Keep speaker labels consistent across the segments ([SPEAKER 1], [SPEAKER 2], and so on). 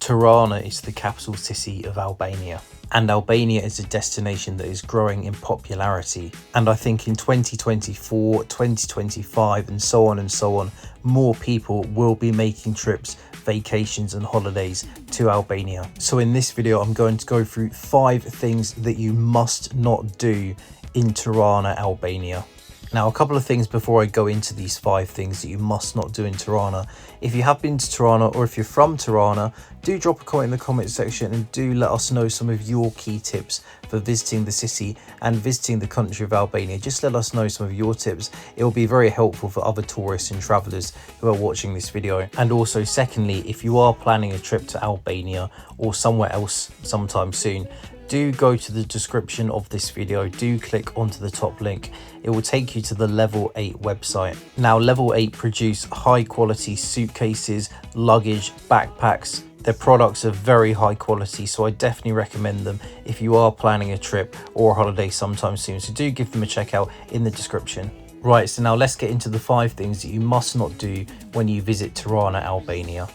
[SPEAKER 1] Tirana is the capital city of Albania, and Albania is a destination that is growing in popularity. And I think in 2024, 2025 and so on, more people will be making trips, vacations and holidays to Albania. So in this video, I'm going to go through 5 things that you must not do in Tirana, Albania. Now, a couple of things before I go into these 5 things that you must not do in Tirana. If you have been to Tirana or if you're from Tirana, do drop a comment in the comment section and do let us know some of your key tips for visiting the city and visiting the country of Albania. Just let us know some of your tips. It will be very helpful for other tourists and travelers who are watching this video. And also, secondly, if you are planning a trip to Albania or somewhere else sometime soon, do go to the description of this video, do click onto the top link. It will take you to the Level 8 website. Now, Level 8 produce high quality suitcases, luggage, backpacks. Their products are very high quality, so I definitely recommend them if you are planning a trip or a holiday sometime soon. So do give them a check out in the description. Right, so now let's get into the 5 things that you must not do when you visit Tirana, Albania.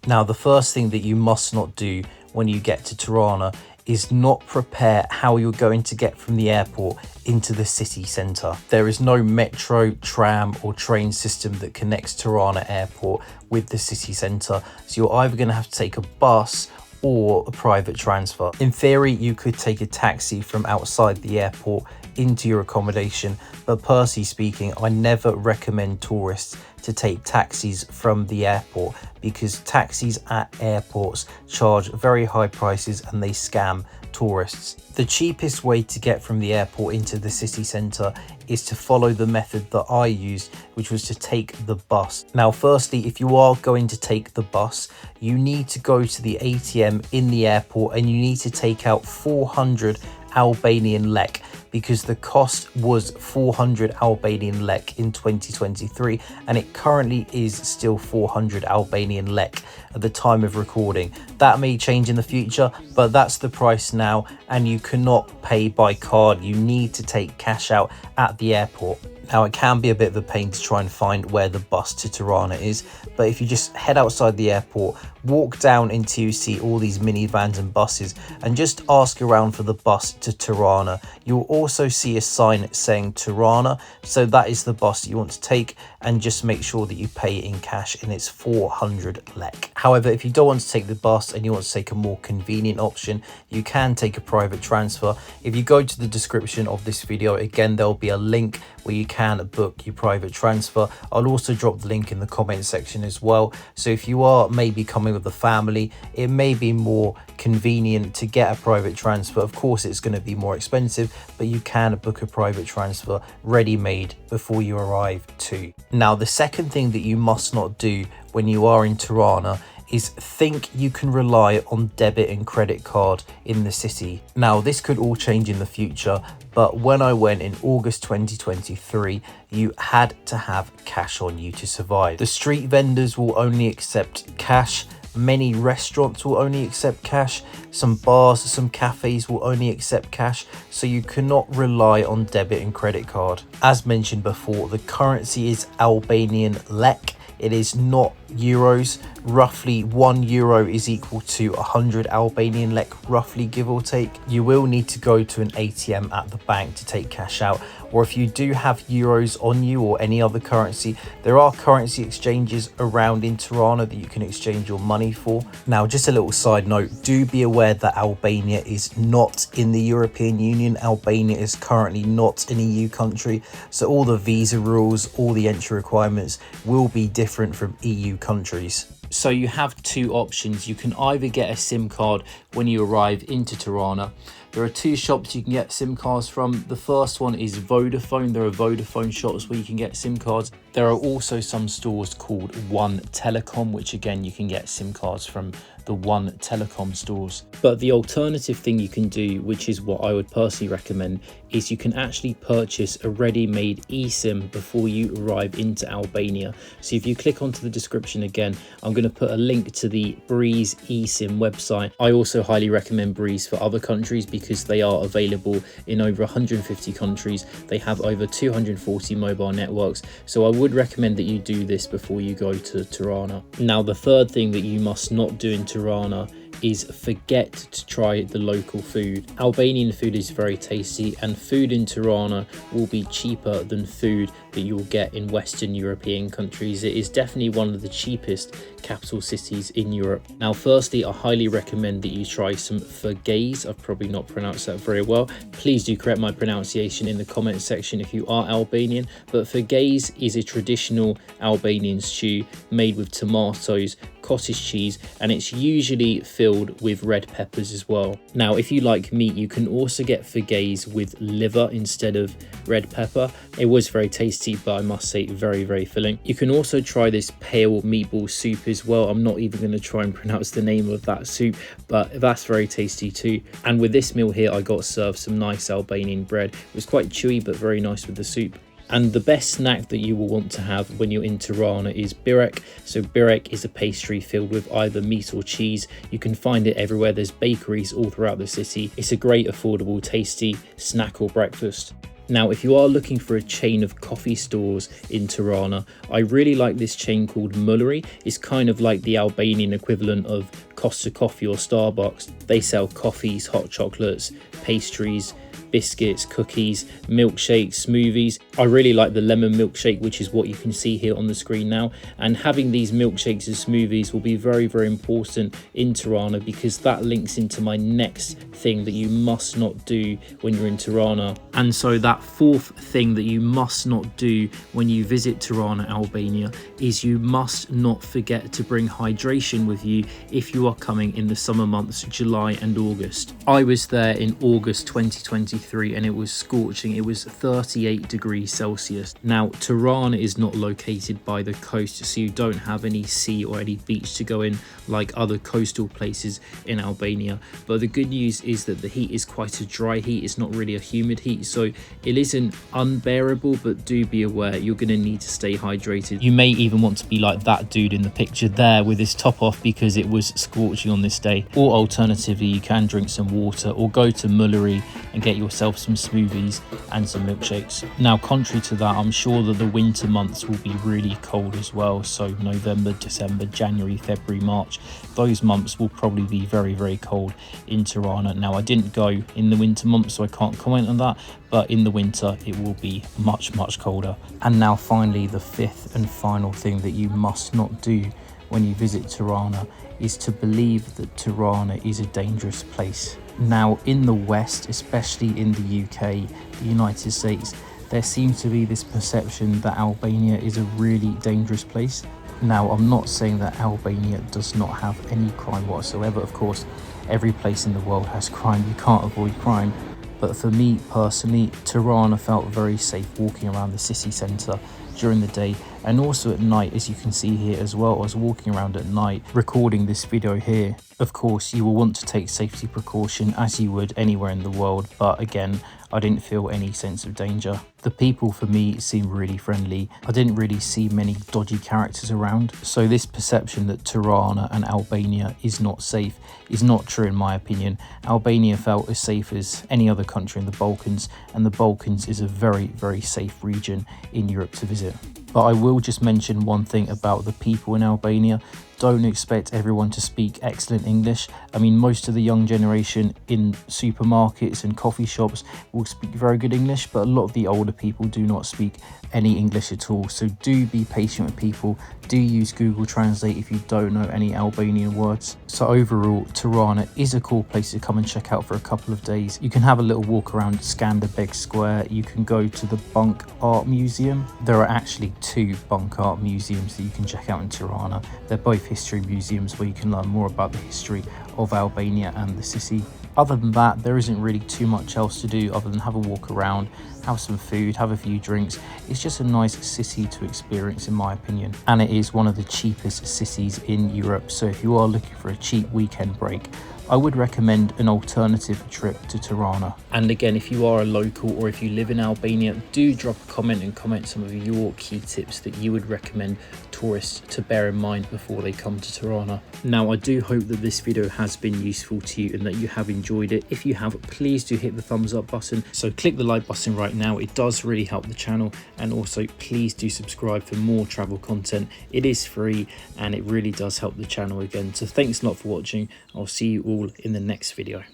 [SPEAKER 1] Now, the first thing that you must not do when you get to Tirana is not prepare how you're going to get from the airport into the city centre. There is no metro, tram or train system that connects Tirana airport with the city centre, so you're either going to have to take a bus or a private transfer. In theory, you could take a taxi from outside the airport into your accommodation, but personally speaking, I never recommend tourists to take taxis from the airport because taxis at airports charge very high prices and they scam tourists. The cheapest way to get from the airport into the city centre is to follow the method that I used, which was to take the bus. Now, firstly, if you are going to take the bus, you need to go to the ATM in the airport and you need to take out 400 Albanian lek, because the cost was 400 Albanian lek in 2023 and it currently is still 400 Albanian lek at the time of recording. That may change in the future, but that's the price now, and you cannot pay by card. You need to take cash out at the airport. Now, it can be a bit of a pain to try and find where the bus to Tirana is, but if you just head outside the airport, walk down until you see all these minivans and buses and just ask around for the bus to Tirana. You'll also see a sign saying Tirana, so that is the bus that you want to take, and just make sure that you pay it in cash and it's 400 lek. However, if you don't want to take the bus and you want to take a more convenient option, you can take a private transfer. If you go to the description of this video, again, there'll be a link where you can book your private transfer. I'll also drop the link in the comment section as well. So if you are maybe coming with a family, it may be more convenient to get a private transfer. Of course, it's going to be more expensive, but you can book a private transfer ready-made before you arrive too. Now, the second thing that you must not do when you are in Tirana is think you can rely on debit and credit card in the city. Now, this could all change in the future, but when I went in August 2023, you had to have cash on you to survive. The street vendors will only accept cash. Many restaurants will only accept cash. Some bars, some cafes will only accept cash, so you cannot rely on debit and credit card. As mentioned before, the currency is Albanian lek. It is not euros. Roughly €1 is equal to 100 Albanian lek, roughly, give or take. You will need to go to an ATM at the bank to take cash out, or if you do have euros on you or any other currency, there are currency exchanges around in Tirana that you can exchange your money for. Now, just a little side note, do be aware that Albania is not in the European Union. Albania is currently not an EU country, so all the visa rules, all the entry requirements will be different from EU countries. So you have 2 options. You can either get a SIM card when you arrive into Tirana. There are 2 shops you can get SIM cards from. The first one is Vodafone. There are Vodafone shops where you can get SIM cards. There are also some stores called One Telecom, which again, you can get SIM cards from the One Telecom stores. But the alternative thing you can do, which is what I would personally recommend, is you can actually purchase a ready-made eSIM before you arrive into Albania. So if you click onto the description again, I'm going to put a link to the Breeze eSIM website. I also highly recommend Breeze for other countries because because they are available in over 150 countries. They have over 240 mobile networks, so I would recommend that you do this before you go to Tirana. Now, the third thing that you must not do in Tirana is forget to try the local food. Albanian food is very tasty, and food in Tirana will be cheaper than food that you'll get in Western European countries. It is definitely one of the cheapest capital cities in Europe. Now, firstly, I highly recommend that you try some fagays. I've probably not pronounced that very well. Please do correct my pronunciation in the comment section if you are Albanian. But fagays is a traditional Albanian stew made with tomatoes, cottage cheese, and it's usually filled with red peppers as well. Now, if you like meat, you can also get fagays with liver instead of red pepper. It was very tasty, but I must say very, very filling. You can also try this pale meatball soup as well. I'm not even going to try and pronounce the name of that soup, but that's very tasty too. And with this meal here, I got served some nice Albanian bread. It was quite chewy, but very nice with the soup. And the best snack that you will want to have when you're in Tirana is birek. So birek is a pastry filled with either meat or cheese. You can find it everywhere. There's bakeries all throughout the city. It's a great, affordable, tasty snack or breakfast. Now, if you are looking for a chain of coffee stores in Tirana, I really like this chain called Mulleri. It's kind of like the Albanian equivalent of Costa Coffee or Starbucks. They sell coffees, hot chocolates, pastries, biscuits, cookies, milkshakes, smoothies. I really like the lemon milkshake, which is what you can see here on the screen now. And having these milkshakes and smoothies will be very, very important in Tirana, because that links into my next thing that you must not do when you're in Tirana. And so that fourth thing that you must not do when you visit Tirana, Albania, is you must not forget to bring hydration with you if you are coming in the summer months, July and August. I was there in August 2023 and it was scorching. It was 38 degrees Celsius. Now, Tirana is not located by the coast, so you don't have any sea or any beach to go in like other coastal places in Albania. But the good news is that the heat is quite a dry heat. It's not really a humid heat, so it isn't unbearable, but do be aware you're going to need to stay hydrated. You may even want to be like that dude in the picture there with his top off, because it was scorching on this day. Or alternatively, you can drink some water or go to Mulleri and get yourself some smoothies and some milkshakes. Now, contrary to that, I'm sure that the winter months will be really cold as well. So November, December, January, February, March, those months will probably be very, very cold in Tirana. Now, I didn't go in the winter months, so I can't comment on that, but in the winter it will be much, much colder. And now finally, the fifth and final thing that you must not do when you visit Tirana is to believe that Tirana is a dangerous place. Now, in the West, especially in the UK, the United States, there seems to be this perception that Albania is a really dangerous place. Now, I'm not saying that Albania does not have any crime whatsoever. Of course, every place in the world has crime. You can't avoid crime. But for me personally, Tirana felt very safe walking around the city centre during the day, and also at night, as you can see here as well. I was walking around at night recording this video here. Of course, you will want to take safety precaution as you would anywhere in the world, but again, I didn't feel any sense of danger. The people for me seemed really friendly. I didn't really see many dodgy characters around. So this perception that Tirana and Albania is not safe is not true in my opinion. Albania felt as safe as any other country in the Balkans, and the Balkans is a very, very safe region in Europe to visit. But I will just mention one thing about the people in Albania. Don't expect everyone to speak excellent English. I mean, most of the young generation in supermarkets and coffee shops will speak very good English, but a lot of the older people do not speak any English at all. So do be patient with people. Do use Google Translate if you don't know any Albanian words. So overall, Tirana is a cool place to come and check out for a couple of days. You can have a little walk around Skanderbeg Square. You can go to the Bunk Art Museum. There are actually 2 Bunk Art Museums that you can check out in Tirana. They're both history museums where you can learn more about the history of Albania and the city. Other than that, there isn't really too much else to do other than have a walk around, have some food, have a few drinks. It's just a nice city to experience in my opinion. And it is one of the cheapest cities in Europe. So if you are looking for a cheap weekend break, I would recommend an alternative trip to Tirana. And again, if you are a local or if you live in Albania, do drop a comment and comment some of your key tips that you would recommend tourists to bear in mind before they come to Tirana. Now, I do hope that this video has been useful to you and that you have enjoyed it. If you have, please do hit the thumbs up button. So click the like button right now. It does really help the channel, and also please do subscribe for more travel content. It is free and it really does help the channel again. So thanks a lot for watching. I'll see you all in the next video.